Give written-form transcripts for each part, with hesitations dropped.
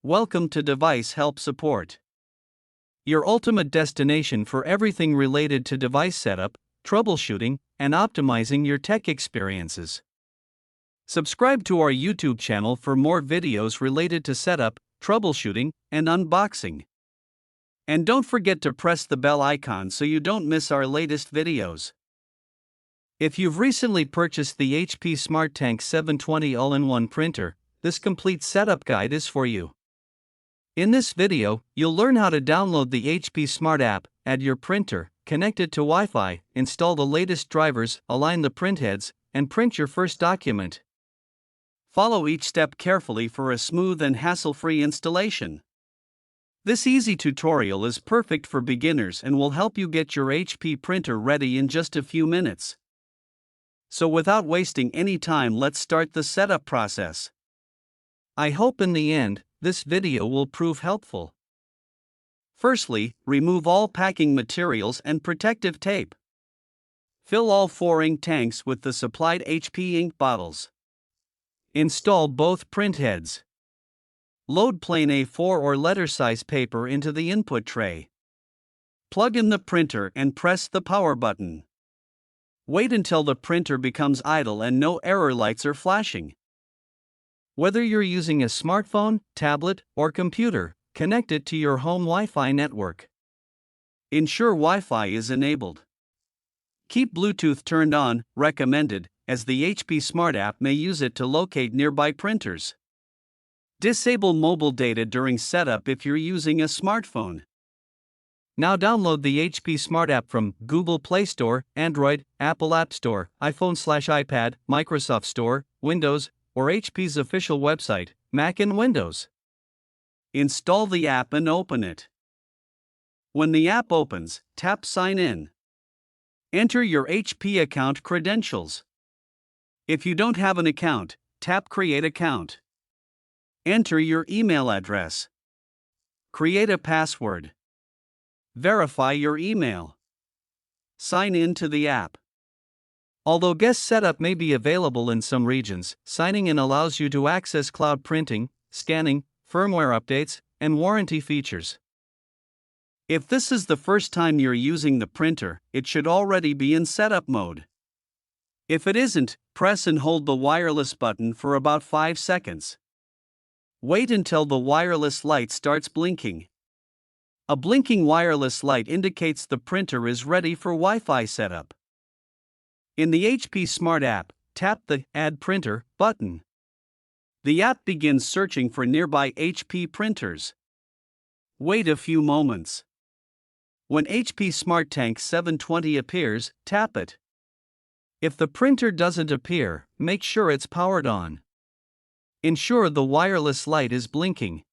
Welcome to Device Help Support, your ultimate destination for everything related to device setup, troubleshooting, and optimizing your tech experiences. Subscribe to our YouTube channel for more videos related to setup, troubleshooting, and unboxing. And don't forget to press the bell icon so you don't miss our latest videos. If you've recently purchased the HP SmartTank 720 all-in-one printer, this complete setup guide is for you. In this video, you'll learn how to download the HP Smart app, add your printer, connect it to Wi-Fi, install the latest drivers, align the printheads, and print your first document. Follow each step carefully for a smooth and hassle-free installation. This easy tutorial is perfect for beginners and will help you get your HP printer ready in just a few minutes. So without wasting any time, let's start the setup process. I hope in the end, this video will prove helpful. Firstly, remove all packing materials and protective tape. Fill all 4 ink tanks with the supplied HP ink bottles. Install both printheads. Load plain A4 or letter size paper into the input tray. Plug in the printer and press the power button. Wait until the printer becomes idle and no error lights are flashing. Whether you're using a smartphone, tablet, or computer, connect it to your home Wi-Fi network. Ensure Wi-Fi is enabled. Keep Bluetooth turned on, recommended, as the HP Smart app may use it to locate nearby printers. Disable mobile data during setup if you're using a smartphone. Now download the HP Smart app from Google Play Store, Android, Apple App Store, iPhone/iPad, Microsoft Store, Windows, or HP's official website, Mac and Windows. Install the app and open it. When the app opens, tap Sign In. Enter your HP account credentials. If you don't have an account, tap Create Account. Enter your email address. Create a password. Verify your email. Sign in to the app. Although guest setup may be available in some regions, signing in allows you to access cloud printing, scanning, firmware updates, and warranty features. If this is the first time you're using the printer, it should already be in setup mode. If it isn't, press and hold the wireless button for about 5 seconds. Wait until the wireless light starts blinking. A blinking wireless light indicates the printer is ready for Wi-Fi setup. In the HP Smart app, tap the Add Printer button. The app begins searching for nearby HP printers. Wait a few moments. When HP SmartTank 720 appears, tap it. If the printer doesn't appear, make sure it's powered on. Ensure the wireless light is blinking.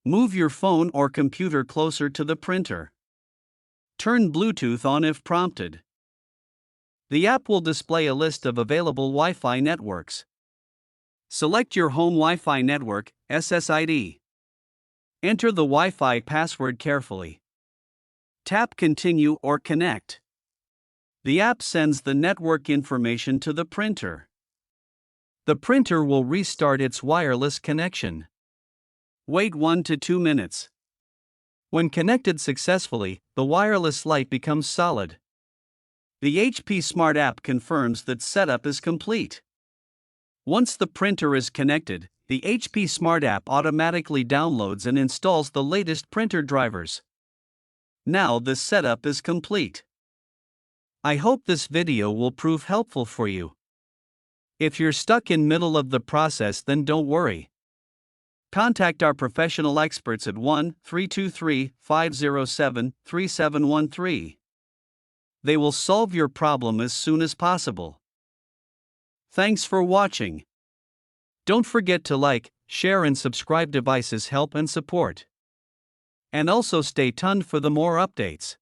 Move your phone or computer closer to the printer. Turn Bluetooth on if prompted. The app will display a list of available Wi-Fi networks. Select your home Wi-Fi network, SSID. Enter the Wi-Fi password carefully. Tap Continue or Connect. The app sends the network information to the printer. The printer will restart its wireless connection. Wait 1 to 2 minutes. When connected successfully, the wireless light becomes solid. The HP Smart app confirms that setup is complete. Once the printer is connected, the HP Smart app automatically downloads and installs the latest printer drivers. Now the setup is complete. I hope this video will prove helpful for you. If you're stuck in middle of the process, then don't worry. Contact our professional experts at 1-323-507-3713. They will solve your problem as soon as possible. Thanks for watching. Don't forget to like, share and subscribe. Devices Help and Support. And also stay tuned for the more updates.